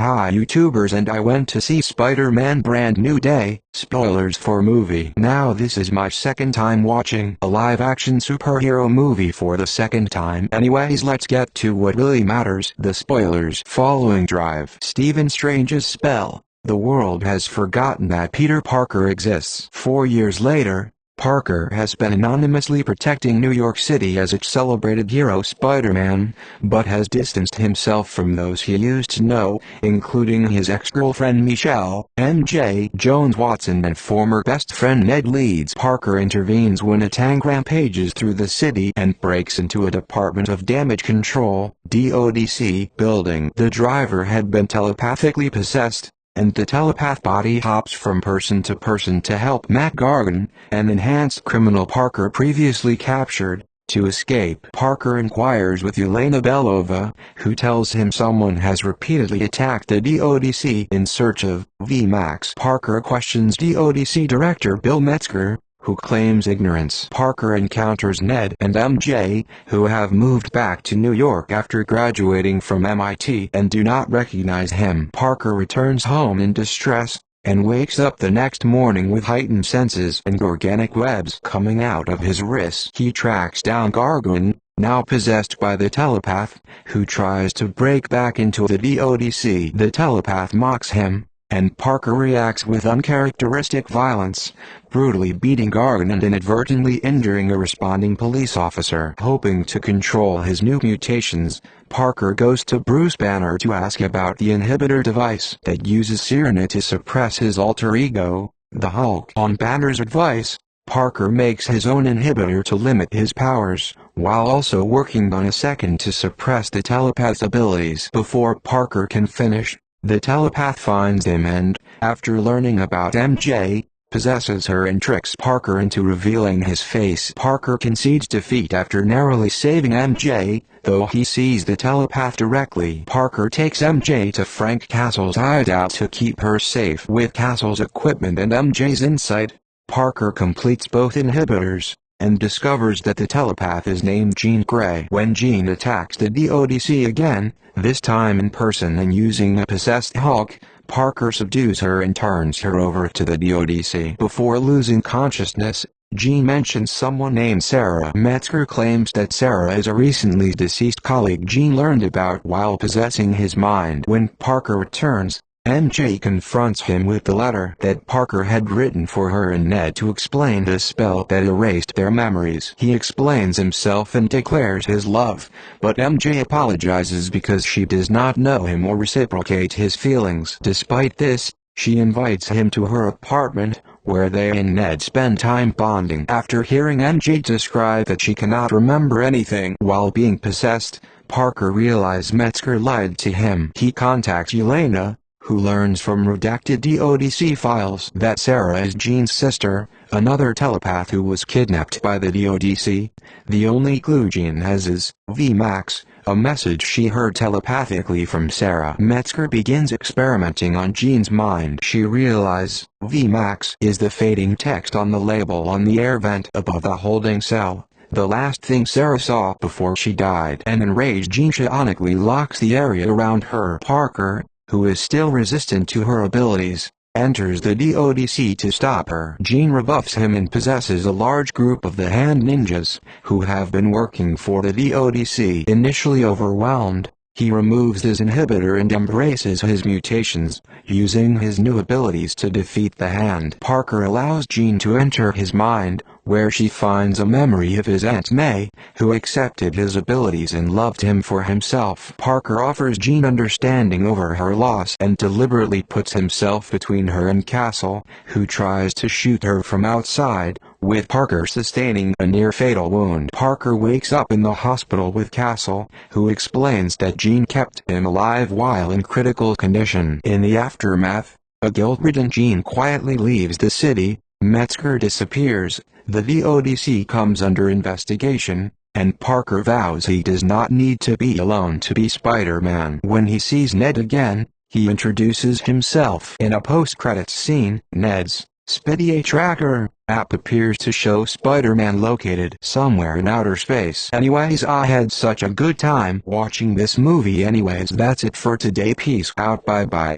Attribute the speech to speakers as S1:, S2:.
S1: Hi YouTubers, and I went to see Spider-Man Brand New Day. Spoilers for movie. Now this is my second time watching a live-action superhero movie for the second time. Anyways, let's get to what really matters. The spoilers. Following Drive, Stephen Strange's spell, the world has forgotten that Peter Parker exists. 4 years later, Parker has been anonymously protecting New York City as its celebrated hero Spider-Man, but has distanced himself from those he used to know, including his ex-girlfriend Michelle, MJ Jones Watson, and former best friend Ned Leeds. Parker intervenes when a tank rampages through the city and breaks into a Department of Damage Control (DODC) building. The driver had been telepathically possessed, and the telepath body hops from person to help Matt Gargan, an enhanced criminal Parker previously captured, to escape. Parker inquires with Yelena Belova, who tells him someone has repeatedly attacked the DODC in search of VMAX. Parker questions DODC Director Bill Metzger, who claims ignorance. Parker encounters Ned and MJ, who have moved back to New York after graduating from MIT and do not recognize him. Parker returns home in distress, and wakes up the next morning with heightened senses and organic webs coming out of his wrists. He tracks down Gargan, now possessed by the telepath, who tries to break back into the DODC. The telepath mocks him, and Parker reacts with uncharacteristic violence, brutally beating Gargan and inadvertently injuring a responding police officer. Hoping to control his new mutations, Parker goes to Bruce Banner to ask about the inhibitor device that uses Sirena to suppress his alter ego, the Hulk. On Banner's advice, Parker makes his own inhibitor to limit his powers, while also working on a second to suppress the telepath's abilities. Before Parker can finish, the telepath finds him and, after learning about MJ, possesses her and tricks Parker into revealing his face. Parker concedes defeat after narrowly saving MJ, though he sees the telepath directly. Parker takes MJ to Frank Castle's hideout to keep her safe. With Castle's equipment and MJ's insight, Parker completes both inhibitors, and discovers that the telepath is named Jean Grey. When Jean attacks the DODC again, this time in person and using a possessed Hulk, Parker subdues her and turns her over to the DODC. Before losing consciousness, Jean mentions someone named Sarah. Metzger claims that Sarah is a recently deceased colleague Jean learned about while possessing his mind. When Parker returns, MJ confronts him with the letter that Parker had written for her and Ned to explain the spell that erased their memories. He explains himself and declares his love, but MJ apologizes because she does not know him or reciprocate his feelings. Despite this, she invites him to her apartment, where they and Ned spend time bonding. After hearing MJ describe that she cannot remember anything while being possessed, Parker realizes Metzger lied to him. He contacts Yelena, who learns from redacted DODC files that Sarah is Jean's sister, another telepath who was kidnapped by the DODC. The only clue Jean has is VMAX, a message she heard telepathically from Sarah. Metzger begins experimenting on Jean's mind. She realizes VMAX is the fading text on the label on the air vent above the holding cell, the last thing Sarah saw before she died. An enraged Jean psionically locks the area around her. Parker, who is still resistant to her abilities, enters the DODC to stop her. Jean rebuffs him and possesses a large group of the Hand Ninjas, who have been working for the DODC. Initially overwhelmed, he removes his inhibitor and embraces his mutations, using his new abilities to defeat the Hand. Parker allows Jean to enter his mind, where she finds a memory of his Aunt May, who accepted his abilities and loved him for himself. Parker offers Jean understanding over her loss and deliberately puts himself between her and Castle, who tries to shoot her from outside, with Parker sustaining a near-fatal wound. Parker wakes up in the hospital with Castle, who explains that Jean kept him alive while in critical condition. In the aftermath, a guilt-ridden Jean quietly leaves the city. Metzger disappears, the DODC comes under investigation, and Parker vows he does not need to be alone to be Spider-Man. When he sees Ned again, he introduces himself. In a post-credits scene, Ned's Spidey Tracker app appears to show Spider-Man located somewhere in outer space. Anyways, I had such a good time watching this movie. Anyways, that's it for today. Peace out. Bye bye.